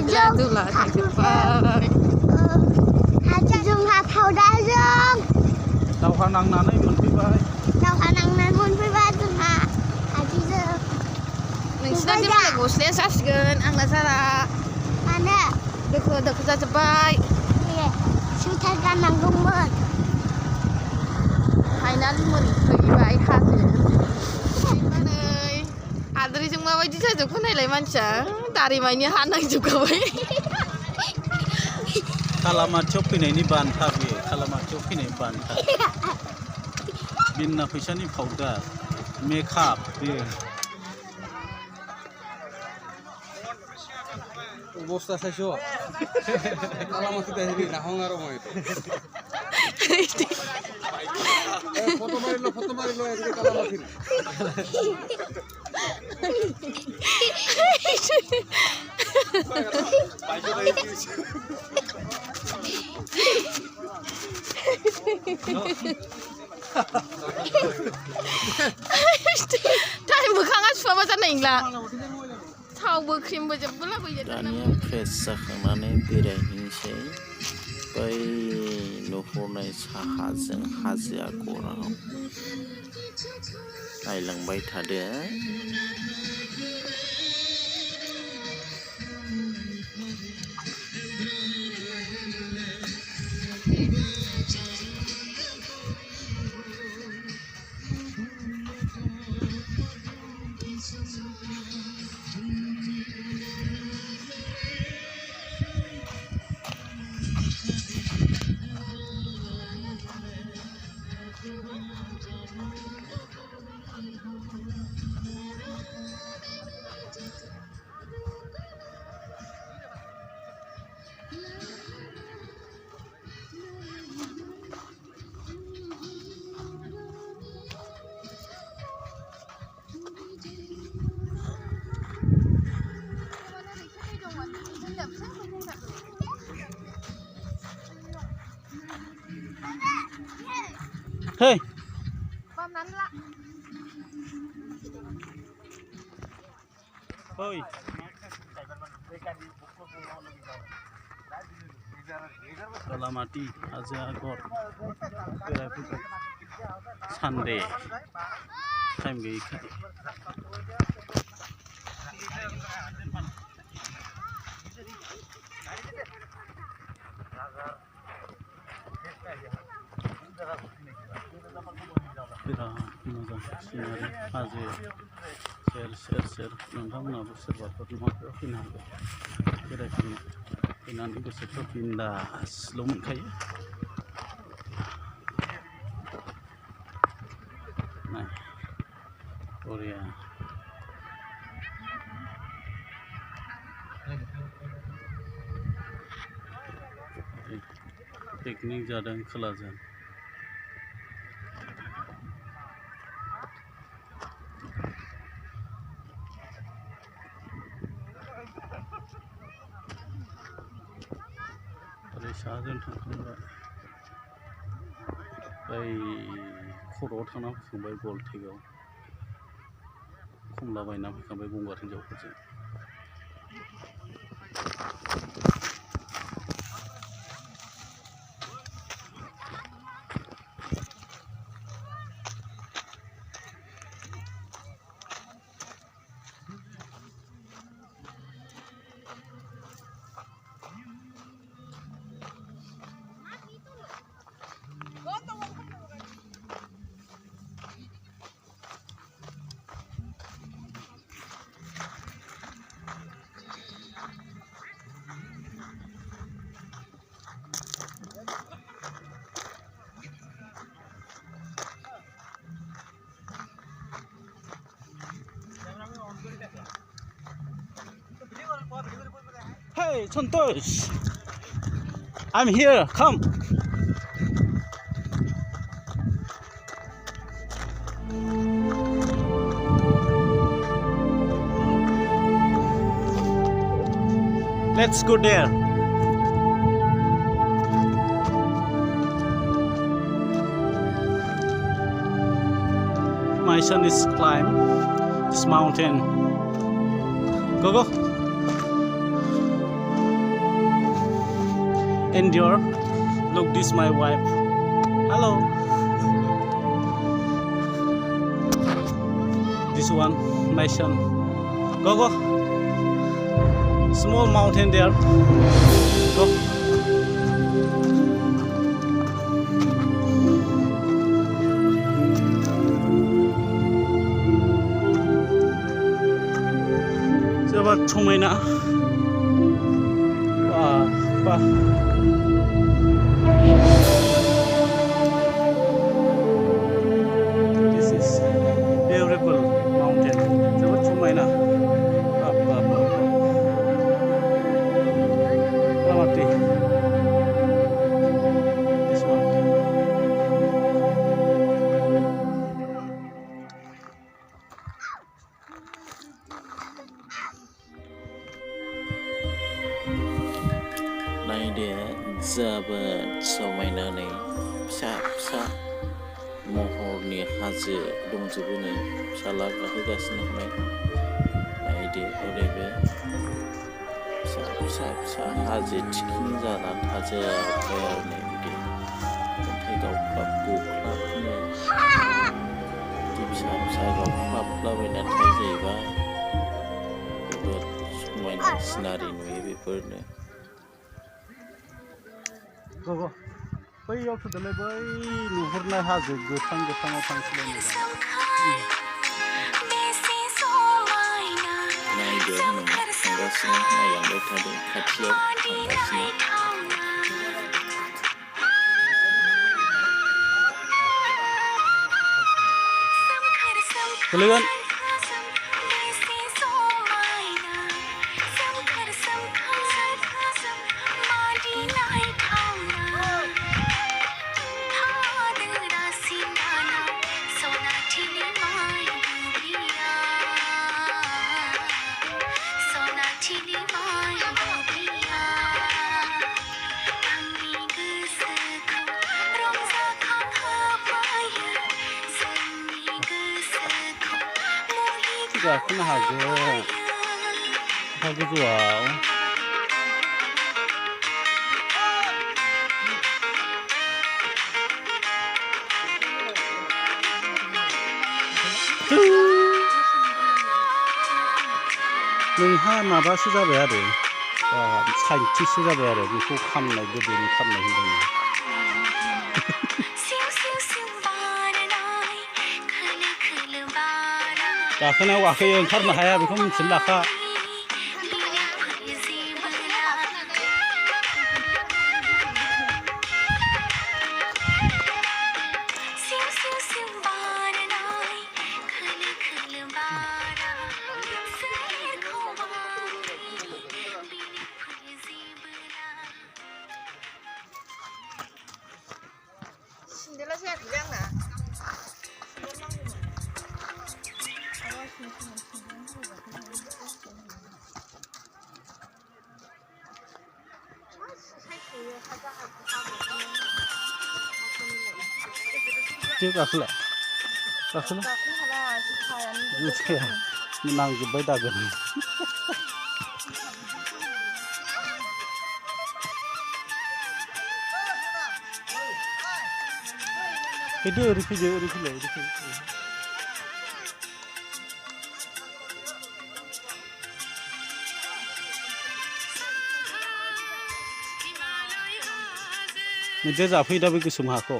Beladula थांजोब्बाय जोंहा फावदाजों दावहा नांनानै मोनफैबाय जोंहा हाजिजों नोंसिना मालाय गस्लाया जासिगोन आंना जाला मानो दोखो दोखो जाजोब्बाय सुइटार गाननांगौमोन फाइनालि मोनफैबाय हाजो हाद्रिजों माबायदि जाजोबखो नायलाय मानसिया दारिमानि हा नांजोबखाबाय खालामाथियाव फैनायनि बान्था बेयो खालामाथियाव फैनायनि बान्था बिना फैसानि पाउडार मेकआप बेयो অবস্থা চাইছো কালামাতি দেখিবি নাহং আৰু মই ফটো মাৰিলো এদিকে কালামাতি टाइम मोखाङा सुवाबा जानाय नंला थावबो क्रिमबो जेबो लाबोयो दानिया फ्रेस जाखांनानै बेरायहैनोसै बै नुहुरनाय साहाजों हाजो आगराव नायलांबाय थादो Hey. Oi. Kalamati haजो आगर बेरायफैबाय सानदे टाइम गैयैखाय बिराद मोजां सिनारि हाजो सेर नोंथांमोनाबो सोरबाफोर माबायाव फैनो हागोन फैनानै गोसोखौ बिन्दासल' मोनखायो नाय बरिया पिकनिक जादों खोलाजों साहाजों थांखांबाय बै खर'आव थांना फैखांबाय गलटेकआव खमला बायना फैखांबाय गंगार हिनजावफोरजों Hey, Santosh! I'm here, come! Let's go there. My son is climb this mountain. Go, go. endure. Look, this my wife. Hello. This one, my son. Go, go. Small mountain there. Go. जोबोद समायना बा This is beautiful mountain. जोबोद समायना Ramati. This one. नायदो जोबोद समायनानै फिसा फिसा महरनि हाजो दंजोबो नै फिसाला गाखोगासिनो दं नायदो ओरैबो फिसा फिसा फिसा हाजो थिखिनि जानानै थाजोब्बाय आरो नै बिदि अन्थाइ गावख्लाब गुख्लाबनो बिदि फिसा फिसा गावख्लाबलाबायनानै थायो जाहैबाय जोबोद समायना सिनारि नुयो बेफोरनो Go, go. बैयाव थुदोलाय बै नुहुरनाय हाजो गोथां गोथाङाव थांसैलाय मोजां नायदो थांगासिनो नायलांबाय थादों खाथियाव थांगासिनो गोलैगोन गाखोनो हागोन हा गोजौआव नोंहा माबासो जाबाय आरो साइन्टिस्टसो जाबाय आरो बेखौ खामनाय गोदोनि खामनाय होनदों गाखोनायाव गाखोयो ओंखारनो हाया बेखौ मिथिनो लाखा Chưa gakhla Gakhla नांजोबबाय दागोन फैदो ओरै फैलाय मैदेर जाफैयो दा बे गोसोम हाखौ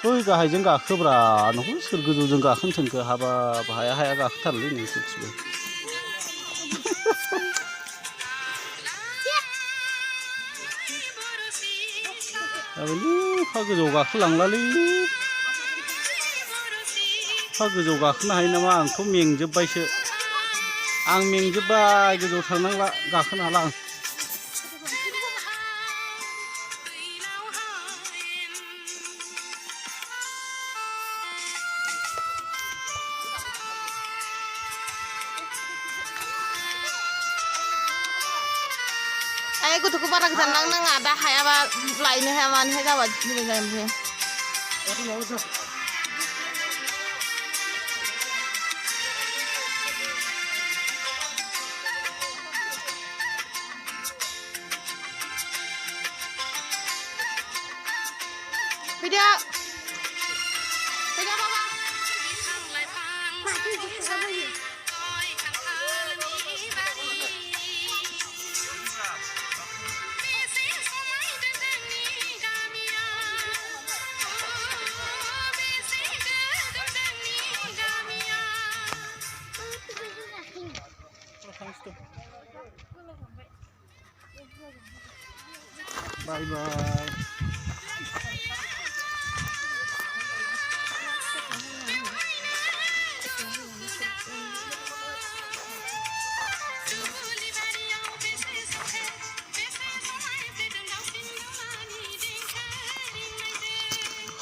बै गाहायजों गाखोब्रा नोंखौ सोर गोजौजों गाखोनो थोनखो हाबाब हाया गाखोथारलै नोंसोरथिबो हा गोजौ गाखोलांलालै हा गोजौ गाखोनो हायो नामा आंथ' मेंजोबबायसो आं मेंजोबबाय गोजौ थांनांला गाखोनो हाला आं गथ'खौ बारा गोजान लांनाङा दा हायाबा लायनो हाया मानो हाया जाबा मोजां जायो ओमफ्राय ไปเดี๋ยวไปเดี๋ยวพ่อ มาที่ที่เขาไปอยู่ บายบาย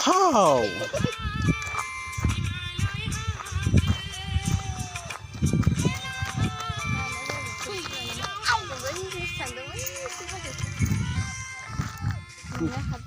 How? Ay,